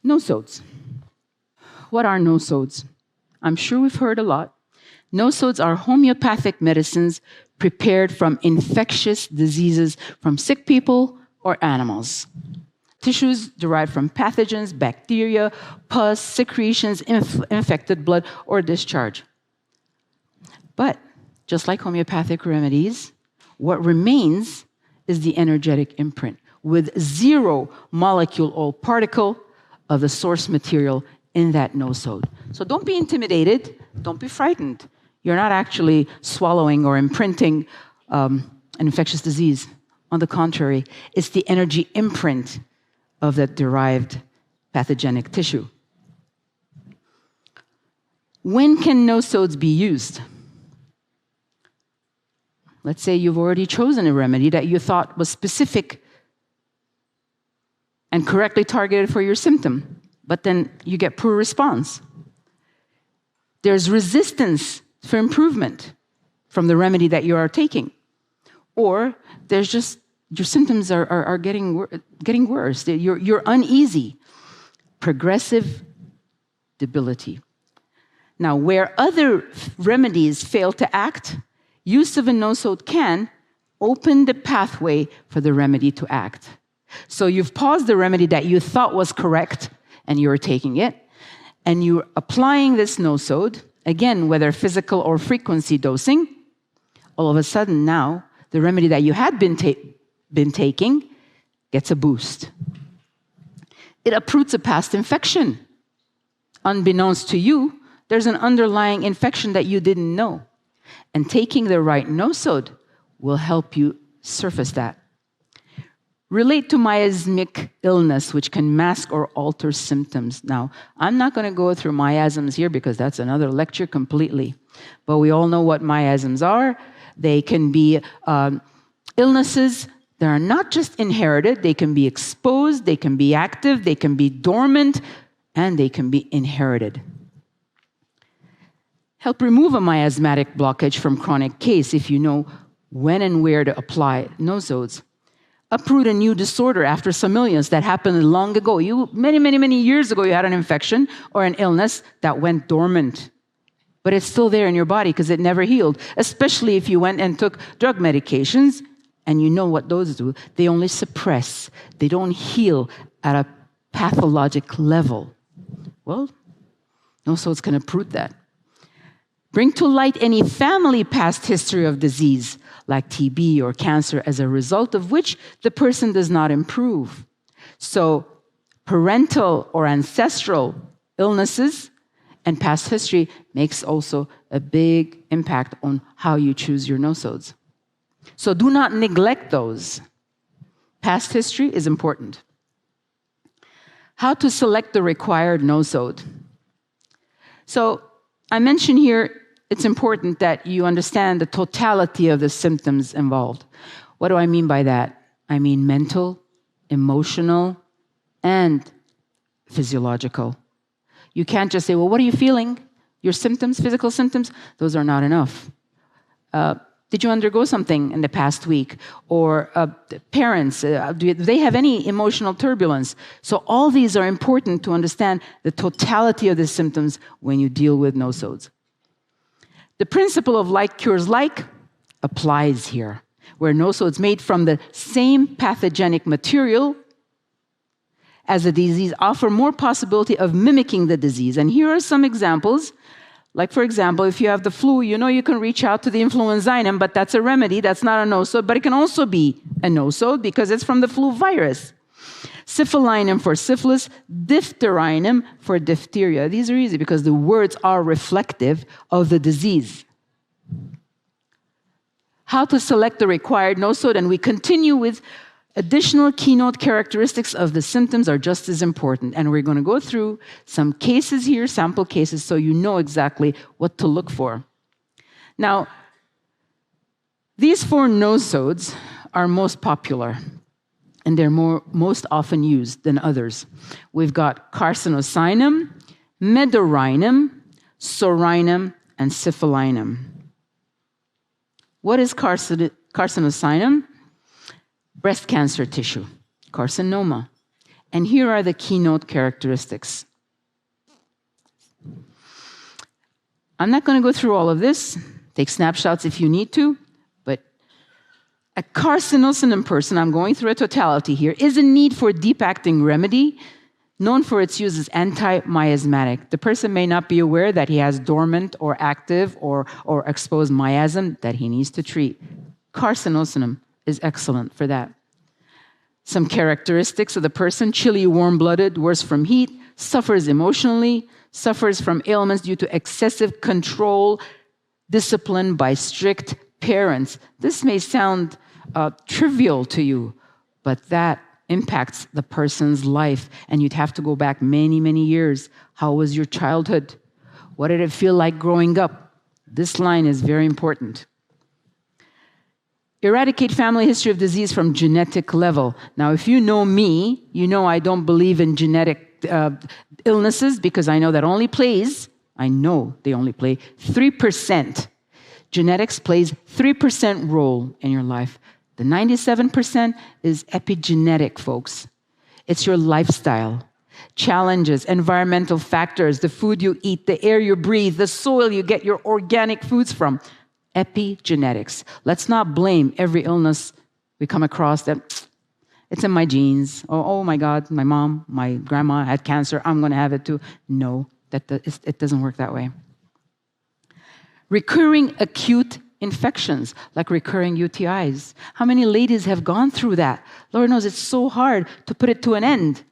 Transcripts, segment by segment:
Nosodes. What are nosodes? I'm sure we've heard a lot. Nosodes are homeopathic medicines prepared from infectious diseases from sick people or animals. Tissues derived from pathogens, bacteria, pus, secretions, infected blood, or discharge. But just like homeopathic remedies, what remains is the energetic imprint with 0 molecule or particle of the source material in that nosode. So don't be intimidated, don't be frightened. You're not actually swallowing or imprinting an infectious disease. On the contrary, it's the energy imprint of that derived pathogenic tissue. When can nosodes be used? Let's say you've already chosen a remedy that you thought was specific and correctly targeted for your symptom, but then you get poor response. There's resistance for improvement from the remedy that you are taking. Or there's just, your symptoms are getting worse. You're uneasy. Progressive debility. Now, where other remedies fail to act, use of a nosode can open the pathway for the remedy to act. So you've paused the remedy that you thought was correct, and you're taking it, and you're applying this nosode, again, whether physical or frequency dosing, all of a sudden now, the remedy that you had been taking gets a boost. It uproots a past infection. Unbeknownst to you, there's an underlying infection that you didn't know. And taking the right nosode will help you surface that. Relate to miasmic illness, which can mask or alter symptoms. Now, I'm not going to go through miasms here because that's another lecture completely. But we all know what miasms are. They can be illnesses that are not just inherited. They can be exposed, they can be active, they can be dormant, and they can be inherited. Help remove a miasmatic blockage from chronic case if you know when and where to apply nosodes. Uproot a new disorder after some illness that happened long ago. Many years ago, you had an infection or an illness that went dormant. But it's still there in your body because it never healed, especially if you went and took drug medications, and you know what those do. They only suppress. They don't heal at a pathologic level. Well, nosodes can uproot that. Bring to light any family past history of disease, like TB or cancer, as a result of which the person does not improve. So parental or ancestral illnesses and past history makes also a big impact on how you choose your nosodes. So do not neglect those. Past history is important. How to select the required nosode. So I mentioned here, it's important that you understand the totality of the symptoms involved. What do I mean by that? I mean mental, emotional, and physiological. You can't just say, well, what are you feeling? Your symptoms, physical symptoms, those are not enough. Did you undergo something in the past week? Or parents, do they have any emotional turbulence? So all these are important to understand the totality of the symptoms when you deal with nosodes. The principle of like cures like applies here, where nosodes made from the same pathogenic material as a disease offer more possibility of mimicking the disease. And here are some examples. Like, for example, if you have the flu, you know you can reach out to the influenzainum, but that's a remedy, that's not a nosode, but it can also be a nosode because it's from the flu virus. Syphilinum for syphilis, diphtherinum for diphtheria. These are easy because the words are reflective of the disease. How to select the required nosode, and we continue with additional keynote characteristics of the symptoms are just as important. And we're going to go through some cases here, sample cases, so you know exactly what to look for. Now, these 4 nosodes are most popular, and they're most often used than others. We've got carcinosinum, medorinum, sorinum, and syphilinum. What is carcinosinum? Breast cancer tissue, carcinoma. And here are the keynote characteristics. I'm not going to go through all of this. Take snapshots if you need to. But a carcinosinum person, I'm going through a totality here, is in need for a deep-acting remedy known for its use as anti-miasmatic. The person may not be aware that he has dormant or active or exposed miasm that he needs to treat. Carcinosinum is excellent for that. Some characteristics of the person: chilly, warm-blooded, worse from heat, suffers emotionally, suffers from ailments due to excessive control, discipline by strict parents. This may sound trivial to you, but that impacts the person's life, and you'd have to go back many, many years. How was your childhood? What did it feel like growing up? This line is very important. Eradicate family history of disease from genetic level. Now, if you know me, you know I don't believe in genetic illnesses, because I know they only play 3%. Genetics plays 3% role in your life. The 97% is epigenetic, folks. It's your lifestyle, challenges, environmental factors, the food you eat, the air you breathe, the soil you get your organic foods from. Epigenetics. Let's not blame every illness we come across that it's in my genes. Oh my God, my mom, my grandma had cancer, I'm going to have it too. No, it doesn't work that way. Recurring acute infections, like recurring UTIs. How many ladies have gone through that? Lord knows it's so hard to put it to an end.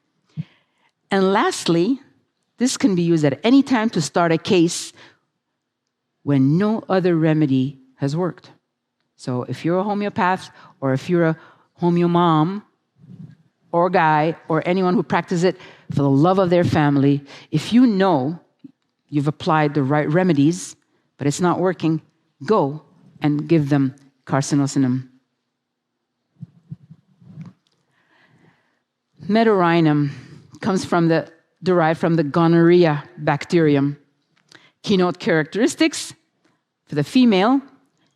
And lastly, this can be used at any time to start a case when no other remedy has worked. So if you're a homeopath, or if you're a homeo mom, or guy, or anyone who practices it for the love of their family, if you know you've applied the right remedies, but it's not working, go and give them carcinosinum. Metorrhinum comes derived from the gonorrhea bacterium. Keynote characteristics for the female: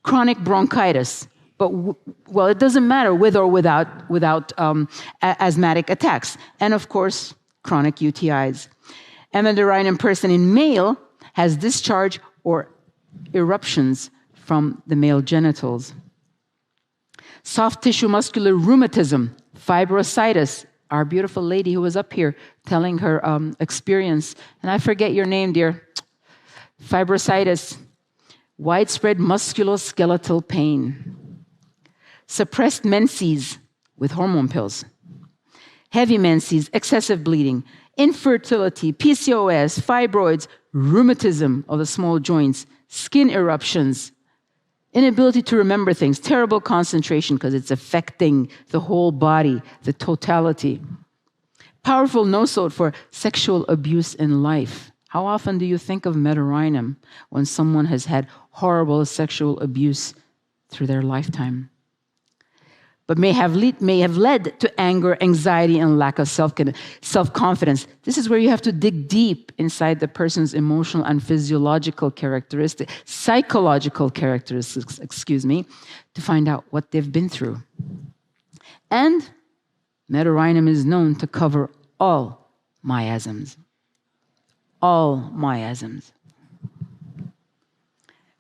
chronic bronchitis. But, it doesn't matter with or without asthmatic attacks. And, of course, chronic UTIs. Metorrhinum person in male has discharge or eruptions from the male genitals. Soft tissue muscular rheumatism, fibrositis. Our beautiful lady who was up here telling her experience. And I forget your name, dear. Fibrositis. Widespread musculoskeletal pain. Suppressed menses with hormone pills. Heavy menses, excessive bleeding. Infertility, PCOS, fibroids, rheumatism of the small joints, skin eruptions, inability to remember things, terrible concentration because it's affecting the whole body, the totality. Powerful nosode for sexual abuse in life. How often do you think of metorrhinum when someone has had horrible sexual abuse through their lifetime? But may have led to anger, anxiety, and lack of self-confidence. This is where you have to dig deep inside the person's emotional and physiological characteristics, psychological characteristics, to find out what they've been through. And metorrhinum is known to cover all miasms. All miasms.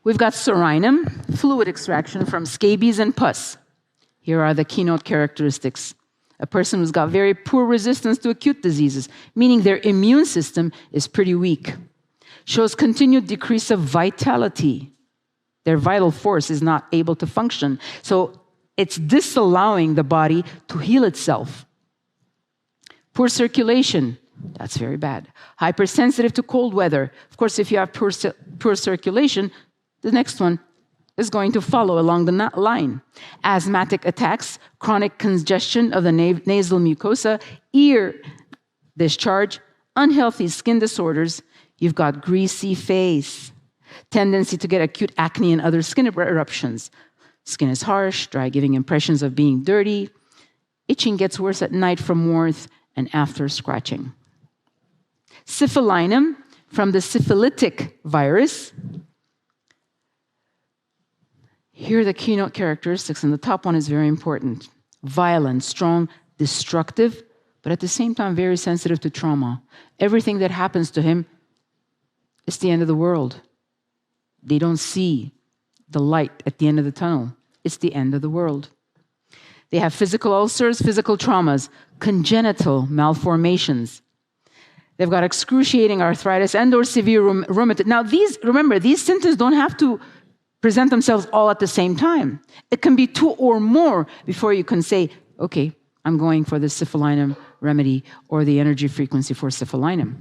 We've got sorinum, fluid extraction from scabies and pus. Here are the keynote characteristics. A person who's got very poor resistance to acute diseases, meaning their immune system is pretty weak. Shows continued decrease of vitality. Their vital force is not able to function. So it's disallowing the body to heal itself. Poor circulation. That's very bad. Hypersensitive to cold weather. Of course, if you have poor circulation, the next one is going to follow along the line. Asthmatic attacks, chronic congestion of the nasal mucosa, ear discharge, unhealthy skin disorders. You've got greasy face, tendency to get acute acne and other skin eruptions. Skin is harsh, dry, giving impressions of being dirty. Itching gets worse at night from warmth and after scratching. Syphilinum from the syphilitic virus. Here are the keynote characteristics, and the top one is very important. Violent, strong, destructive, but at the same time very sensitive to trauma. Everything that happens to him is the end of the world. They don't see the light at the end of the tunnel. It's the end of the world. They have physical ulcers, physical traumas, congenital malformations. They've got excruciating arthritis and/or severe rheumatism. Now, remember, these symptoms don't have to present themselves all at the same time. It can be 2 or more before you can say, okay, I'm going for the syphilinum remedy or the energy frequency for syphilinum.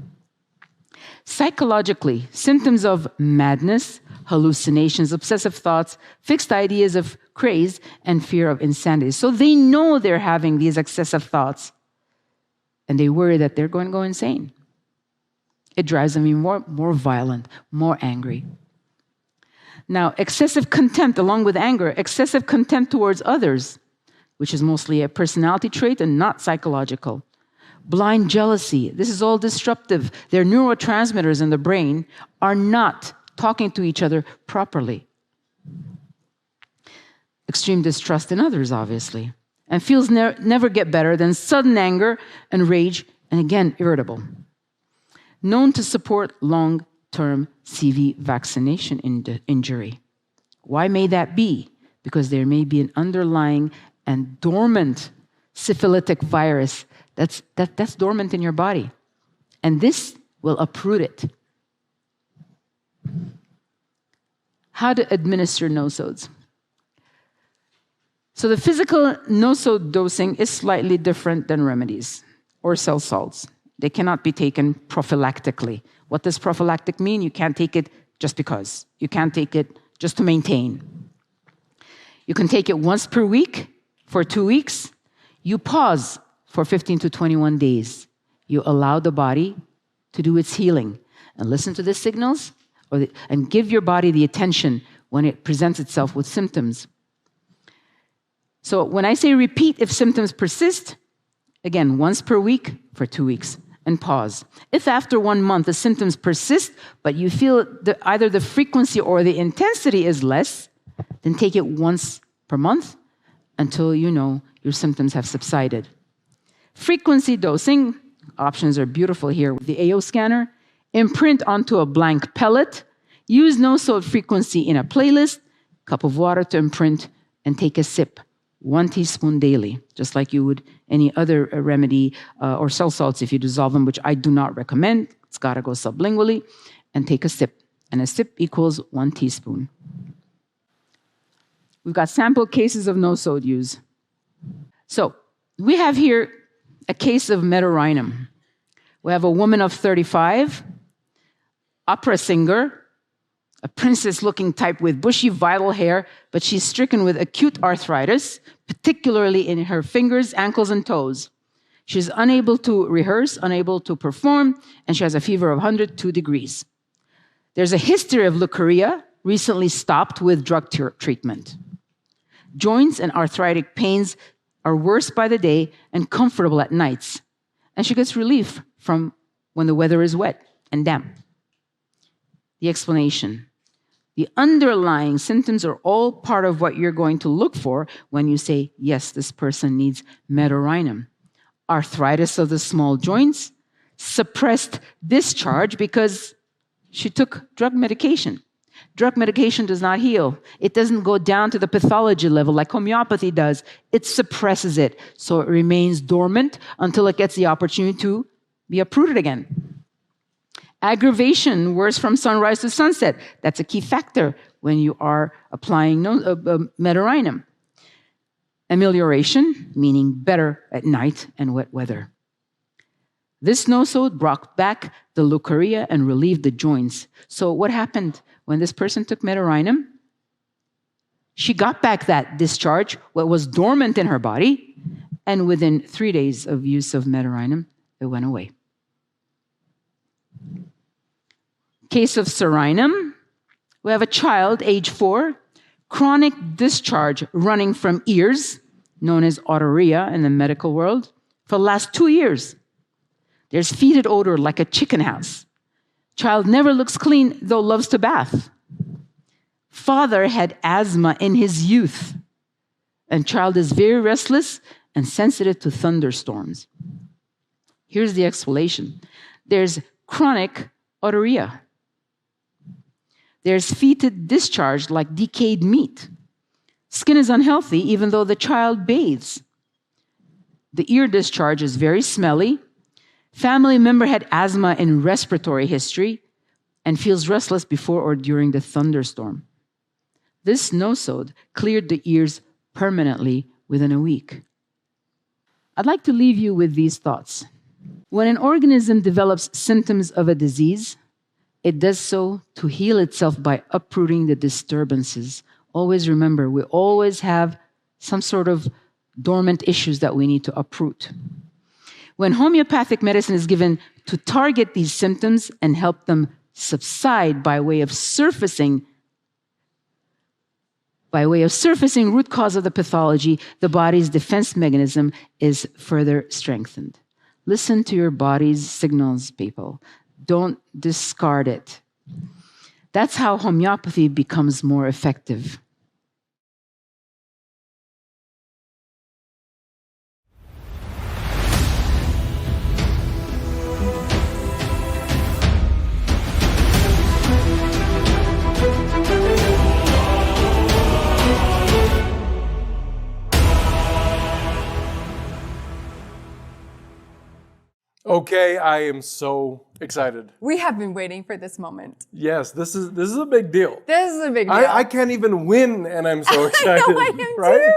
Psychologically, symptoms of madness, hallucinations, obsessive thoughts, fixed ideas of craze, and fear of insanity. So they know they're having these excessive thoughts, and they worry that they're going to go insane. It drives them even more violent, more angry. Now, excessive contempt along with anger, excessive contempt towards others, which is mostly a personality trait and not psychological. Blind jealousy, this is all disruptive. Their neurotransmitters in the brain are not talking to each other properly. Extreme distrust in others, obviously, and feels never get better than sudden anger and rage, and again, irritable. Known to support long-term CV vaccination injury. Why may that be? Because there may be an underlying and dormant syphilitic virus that's dormant in your body. And this will uproot it. How to administer nosodes. So the physical nosode dosing is slightly different than remedies or cell salts. They cannot be taken prophylactically. What does prophylactic mean? You can't take it just because. You can't take it just to maintain. You can take it once per week for 2 weeks. You pause for 15 to 21 days. You allow the body to do its healing and listen to the signals and give your body the attention when it presents itself with symptoms. So when I say repeat if symptoms persist, again, once per week for 2 weeks. And pause. If after 1 month the symptoms persist, but you feel either the frequency or the intensity is less, then take it once per month until you know your symptoms have subsided. Frequency dosing, options are beautiful here with the AO scanner. Imprint onto a blank pellet. Use nosode frequency in a playlist. Cup of water to imprint and take a sip. 1 teaspoon daily, just like you would any other remedy or cell salts if you dissolve them, which I do not recommend. It's got to go sublingually, and take a sip. And a sip equals 1 teaspoon. We've got sample cases of nosode use. So we have here a case of Metarhinum. We have a woman of 35, opera singer, a princess-looking type with bushy, vital hair, but she's stricken with acute arthritis, particularly in her fingers, ankles, and toes. She's unable to rehearse, unable to perform, and she has a fever of 102 degrees. There's a history of leukorrhea, recently stopped with drug treatment. Joints and arthritic pains are worse by the day and comfortable at nights. And she gets relief from when the weather is wet and damp. The explanation. The underlying symptoms are all part of what you're going to look for when you say, yes, this person needs Metarhinum. Arthritis of the small joints, suppressed discharge because she took drug medication. Drug medication does not heal. It doesn't go down to the pathology level like homeopathy does. It suppresses it, so it remains dormant until it gets the opportunity to be uprooted again. Aggravation, worse from sunrise to sunset. That's a key factor when you are applying Metarhinum. Amelioration, meaning better at night and wet weather. This nosode brought back the leukorrhea and relieved the joints. So what happened when this person took Metarhinum? She got back that discharge, what was dormant in her body, and within 3 days of use of Metarhinum, it went away. Case of Serenum, we have a child, age 4, chronic discharge running from ears, known as otorrhea in the medical world, for the last 2 years. There's fetid odor like a chicken house. Child never looks clean, though loves to bath. Father had asthma in his youth, and child is very restless and sensitive to thunderstorms. Here's the explanation. There's chronic otorrhea. There's fetid discharge like decayed meat. Skin is unhealthy even though the child bathes. The ear discharge is very smelly. Family member had asthma and respiratory history and feels restless before or during the thunderstorm. This nosode cleared the ears permanently within a week. I'd like to leave you with these thoughts. When an organism develops symptoms of a disease, it does so to heal itself by uprooting the disturbances. Always remember, we always have some sort of dormant issues that we need to uproot. When homeopathic medicine is given to target these symptoms and help them subside by way of surfacing root cause of the pathology, the body's defense mechanism is further strengthened. Listen to your body's signals, people. Don't discard it. That's how homeopathy becomes more effective. Okay, I am so excited. We have been waiting for this moment. Yes, this is a big deal. This is a big deal. I can't even win, and I'm so excited. I know, I am right?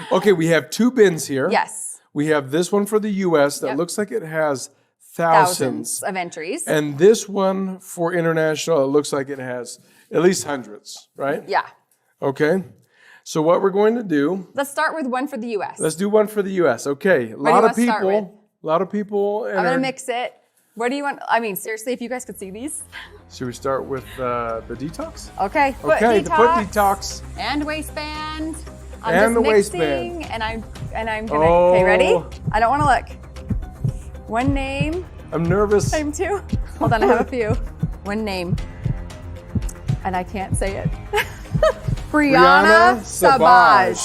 too. Okay, we have 2 bins here. Yes. We have this one for the U.S. that looks like it has thousands of entries. And this one for international, it looks like it has at least hundreds, right? Yeah. Okay. So what we're going to do... Let's start with one for the U.S. Let's do one for the U.S. Okay. A lot of people... I'm going to mix it. What do you want? I mean, seriously, if you guys could see these. Should we start with the detox? Okay. The foot detox. And waistband. And the waistband. And I'm gonna. Okay, ready? I don't want to look. One name. I'm nervous. I'm too. Hold on, I have a few. One name. And I can't say it. Brianna Savage.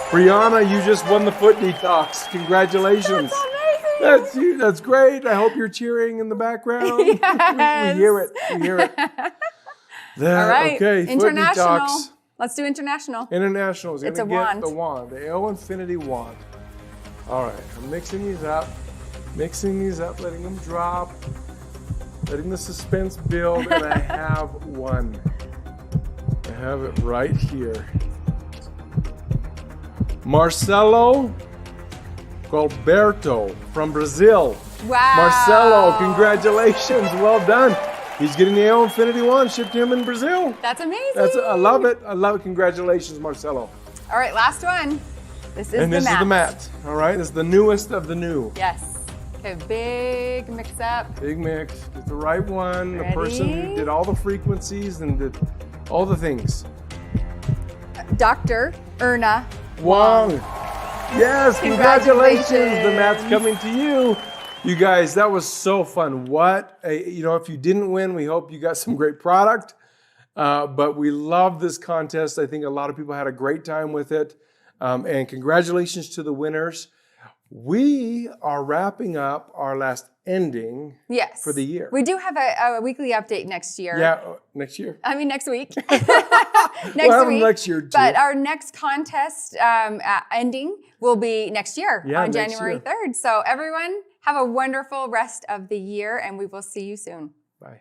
Brianna, you just won the foot detox. Congratulations. That's amazing. That's you. That's great. I hope you're cheering in the background. Yes. We hear it. We hear it. All right. Okay. International. Foot detox. Let's do international. International is going to get wand. the wand, the L Infinity wand. All right. I'm mixing these up. Letting them drop. Letting the suspense build, and I have one. I have it right here. Marcelo Gilberto from Brazil. Wow. Marcelo, congratulations. Well done. He's getting the L Infinity One shipped to him in Brazil. That's amazing. I love it. I love it. Congratulations, Marcelo. All right, last one. This is this is the mat. All right, this is the newest of the new. Yes. Okay, big mix up. Big mix. Get the right one. Ready? The person who did all the frequencies and did all the things. Dr. Erna Wong. Yes, congratulations. The mat's coming to you. You guys, that was so fun. If you didn't win, we hope you got some great product. But we love this contest. I think a lot of people had a great time with it. And congratulations to the winners. We are wrapping up our last ending for the year. We do have a weekly update next year. Yeah, next year. I mean, next week. Next year, too. But our next contest ending will be next year on January 3rd. So everyone, have a wonderful rest of the year, and we will see you soon. Bye.